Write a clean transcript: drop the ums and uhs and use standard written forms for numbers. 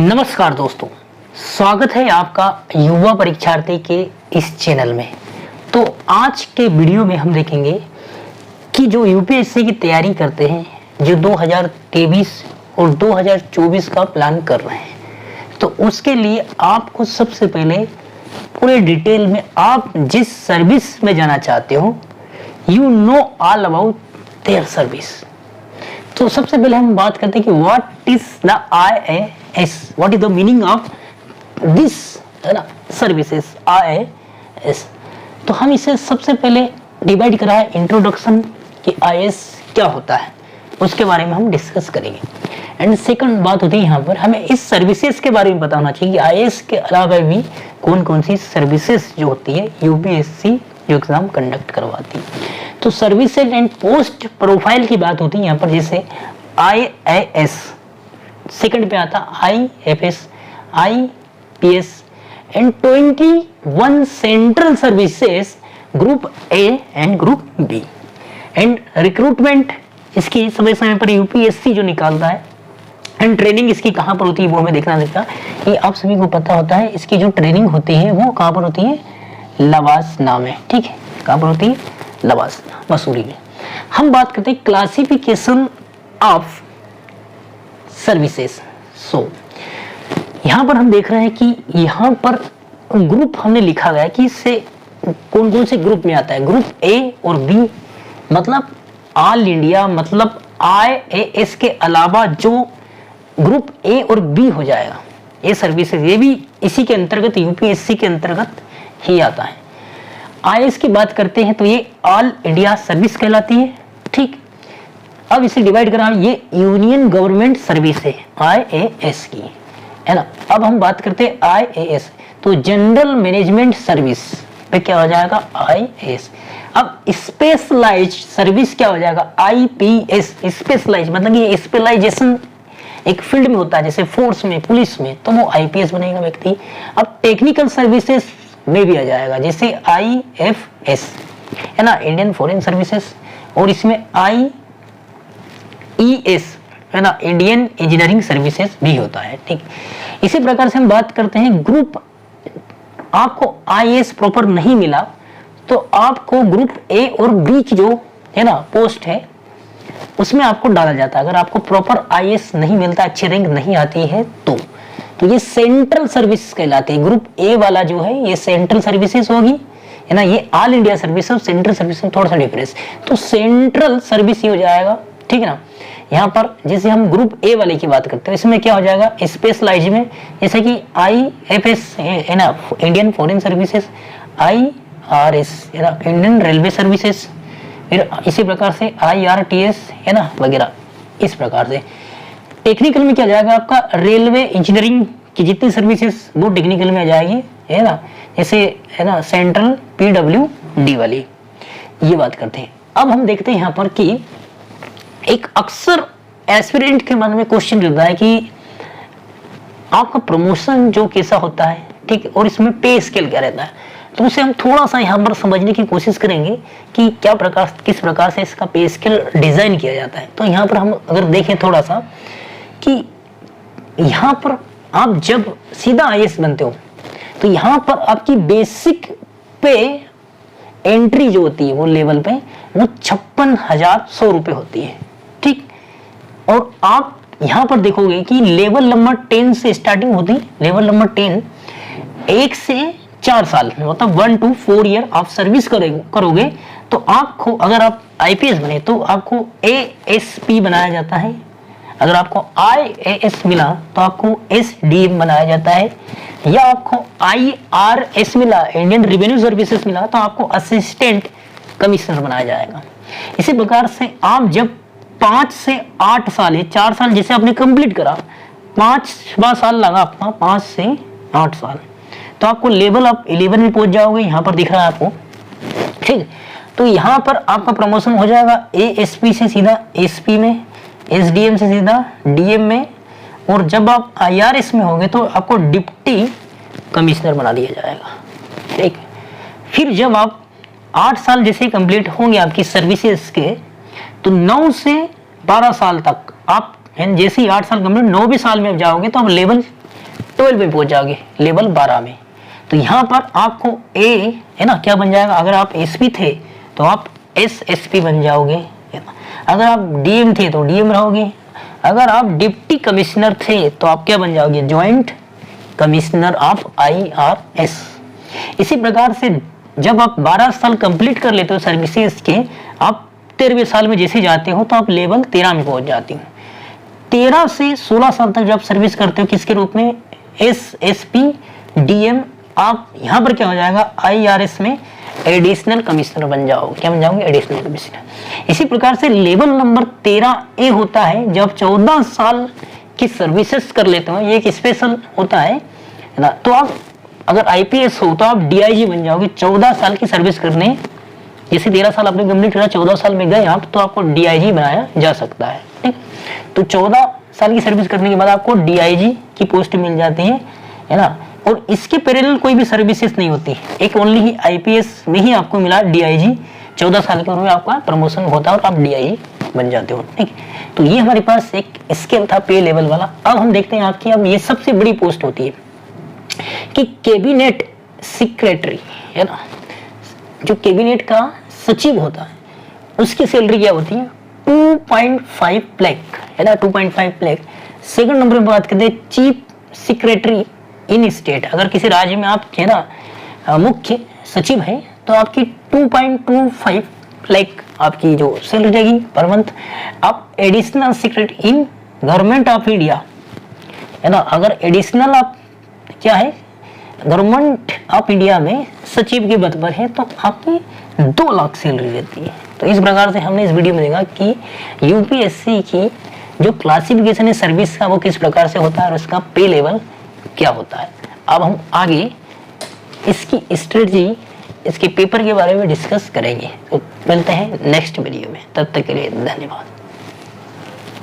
नमस्कार दोस्तों, स्वागत है आपका युवा परीक्षार्थी के इस चैनल में। तो आज के वीडियो में हम देखेंगे कि जो यूपीएससी की तैयारी करते हैं, जो 2023 और 2024 का प्लान कर रहे हैं, तो उसके लिए आपको सबसे पहले पूरे डिटेल में आप जिस सर्विस में जाना चाहते हो, you know all about their service. तो सबसे पहले हम बात करते हैं कि what is the IAS, what is the meaning of this services IAS। तो हम इसे सबसे पहले डिवाइड करा है इंट्रोडक्शन कि IAS क्या होता है, उसके बारे में हम डिस्कस करेंगे। एंड सेकंड बात होती है यहाँ पर हमें इस सर्विसेज के बारे में पता होना चाहिए कि IAS के अलावा भी कौन कौन सी सर्विसेज जो होती है यूपीएससी जो एग्जाम कंडक्ट करवाती है। तो सर्विसेज एंड पोस्ट प्रोफाइल की बात होती है यहाँ पर, जैसे IAS, सेकंड पे आता IFS, IPS and 21 central services group A and group B। And recruitment इसकी समय समय पर यूपीएससी जो निकालता है, एंड ट्रेनिंग इसकी कहाँ पर होती है वो हमें देखना रहता है। ये आप सभी को पता होता है, इसकी जो ट्रेनिंग होती है वो कहाँ पर होती है, लवासना में। ठीक है, कहाँ पर होती है, लवासना, मसूरी में। हम बात करते हैं क्लासिफिकेशन ऑफ सर्विसेज। सो यहाँ पर हम देख रहे हैं कि यहाँ पर ग्रुप हमने लिखा गया है कि इससे कौन कौन से ग्रुप में आता है। ग्रुप A और B मतलब ऑल इंडिया, मतलब IAS के अलावा जो ग्रुप A और B हो जाएगा, ये सर्विसेज, ये भी इसी के अंतर्गत यूपीएससी के अंतर्गत ही आता है। IAS की बात करते हैं तो ये ऑल इंडिया सर्विस कहलाती है। ठीक, अब इसे डिवाइड करा, ये यूनियन गवर्नमेंट सर्विस है IAS की, है ना। अब हम बात करते हैं IAS, तो जनरल मैनेजमेंट सर्विस पे क्या हो जाएगा, IAS। अब स्पेशलाइज्ड सर्विस क्या हो जाएगा, IPS। स्पेशलाइज मतलब ये स्पेशलाइजेशन एक फील्ड में होता है, जैसे फोर्स में, पुलिस में, तो वो IPS बनेगा व्यक्ति। अब टेक्निकल सर्विसेज में भी आ जाएगा, जैसे IFS, है ना, इंडियन फॉरेन सर्विसेज, और इसमें IES, है ना, इंडियन इंजीनियरिंग सर्विसेज भी होता है। ठीक, इसी प्रकार से हम बात करते हैं ग्रुप, आपको IAS प्रॉपर नहीं मिला तो आपको ग्रुप A और B की जो है ना पोस्ट है उसमें आपको डाला जाता है। अगर आपको प्रॉपर IAS नहीं मिलता, अच्छी रैंक नहीं आती है तो ये सेंट्रल सर्विस कहलाती है। ग्रुप A वाला जो है ये सेंट्रल सर्विसेज होगी, है ना, ये ऑल इंडिया सर्विस और सेंट्रल सर्विस में थोड़ा सा डिफरेंस, तो सेंट्रल सर्विस ही हो जाएगा। ठीक है ना। यहाँ पर जैसे हम ग्रुप A वाले की बात करते हैं, इसमें क्या हो जाएगा, स्पेशलाइज में, जैसे कि IFS है ना, इंडियन फॉरेन सर्विसेज, IRS है ना, इंडियन रेलवे सर्विसेज, फिर इसी प्रकार से IRTS है ना वगैरह। इस प्रकार से टेक्निकल में क्या जाएगा आपका, रेलवे इंजीनियरिंग की जितनी सर्विसेज वो टेक्निकल में आ जाएगी, है ना, जैसे है ना सेंट्रल PWD वाली, ये बात करते हैं। अब हम देखते हैं यहाँ पर कि एक अक्सर एस्पिरेंट के मन में क्वेश्चन रहता है कि आपका प्रमोशन जो कैसा होता है, ठीक, और इसमें पे स्केल क्या रहता है। तो उसे हम थोड़ा सा यहाँ पर समझने की कोशिश करेंगे कि किस प्रकार से इसका पे स्केल डिजाइन किया जाता है। तो यहाँ पर हम अगर देखें थोड़ा सा कि यहाँ पर आप जब सीधा IAS बनते हो तो यहाँ पर आपकी बेसिक पे एंट्री जो होती है वो लेवल पे वो 56,100 रुपये होती है। ठीक, और आप यहाँ पर देखोगे कि लेवल नंबर 10 से स्टार्टिंग होती है। लेवल नंबर 10 1 से 4 साल मतलब 1 to 4 ईयर आप सर्विस करोगे तो आपको, अगर आप IPS बने तो आपको ASP बनाया जाता है। अगर आपको IAS मिला तो आपको SDM बनाया जाता है, या आपको IRS मिला, इंडियन रेवेन्यू सर्विसेज मिला, तो आपको असिस्टेंट कमिश्नर बनाया जाएगा। इसी प्रकार से आप जब 5 से 8 साल, 4 साल जैसे आपने कंप्लीट करा, 5वां साल लगा आपका, 5 से 8 साल, तो आपको लेवल आप 11 में पहुंच जाओगे। यहाँ पर दिख रहा है आपको, ठीक। तो यहाँ पर आपका प्रमोशन हो जाएगा ASP से सीधा SP में, SDM से सीधा DM में, और जब आप IRS में होंगे तो आपको डिप्टी कमिश्नर बना दिया जाएगा। ठीक, फिर जब आप 8 साल जैसे कंप्लीट होंगे आपकी सर्विसेज के, तो 9 से 12 साल तक आप जैसे ही 8 साल कंप्लीट 9वें साल में आप जाओगे तो आप लेवल 12 में पहुंच जाओगे, लेवल 12 में। तो यहाँ पर आपको ए है ना क्या बन जाएगा, अगर आप एसपी थे तो आप एसएसपी बन जाओगे, है ना। अगर आप डीएम थे तो डीएम रहोगे, अगर आप डिप्टी कमिश्नर थे तो आप क्या बन जाओगे, ज्वाइंट कमिश्नर ऑफ आईआरएस। इसी प्रकार से जब आप 12 साल कंप्लीट कर लेते हो सर्विसेज के, आप 13वें साल में जैसे जाते हो तो आप लेवल 13 में पहुंच जाते हो। 13 से 16 साल तक जब सर्विस करते हो किसके रूप में, एसएसपी डीएम, आप यहाँ पर क्या हो जाएगा, आईआरएस में एडिशनल कमिश्नर बन जाओगे, क्या बन जाओगे, एडिशनल कमिश्नर। इसी प्रकार से लेवल नंबर 13A होता है जब 14 साल की सर्विसेज कर लेते हो, ये एक स्पेशल होता है ना। तो आप अगर आईपीएस हो तो आप डीआईजी बन जाओगे 14 साल की सर्विस करने, जैसे 13 साल आपने कंप्लीट करा, 14 साल में गए आप, तो आपको डीआईजी बनाया जा सकता है, ठीक। तो 14 साल की सर्विस करने के बाद आपको डीआईजी की पोस्ट मिल जाती है ना। और इसके पैरेलल कोई भी सर्विसेज नहीं होती, एक ओनली ही आईपीएस में ही आपको मिला डीआईजी, 14 साल की उम्र में आपका प्रमोशन होता है और आप डीआईजी बन जाते हो, ठीक। तो ये हमारे पास एक स्केल था पे लेवल वाला। अब हम देखते हैं आपकी, अब ये सबसे बड़ी पोस्ट होती है कि कैबिनेट सेक्रेटरी, है ना, जो कैबिनेट का सचिव होता है उसकी सैलरी क्या होती है, 2.5 लाख, है ना, 2.5 लाख। सेकंड नंबर पे बात करते हैं चीफ सेक्रेटरी इन स्टेट, अगर किसी राज्य में आप है ना मुख्य सचिव है तो आपकी 2.25 लाख आपकी जो सैलरी रहेगी पर मंथ। आप additional secretary in government of India, है ना, अगर एडिशनल आप क्या है गवर्नमेंट ऑफ इंडिया में सचिव के पद पर है तो आपकी 2 लाख सैलरी रहती है। तो इस प्रकार से हमने इस वीडियो में देखा कि यूपीएससी की जो क्लासिफिकेशन है सर्विस का वो किस प्रकार से होता है और उसका पे लेवल क्या होता है। अब हम आगे इसकी स्ट्रेटजी, इसके पेपर के बारे में डिस्कस करेंगे। तो मिलते हैं नेक्स्ट वीडियो में, तब तक के लिए धन्यवाद।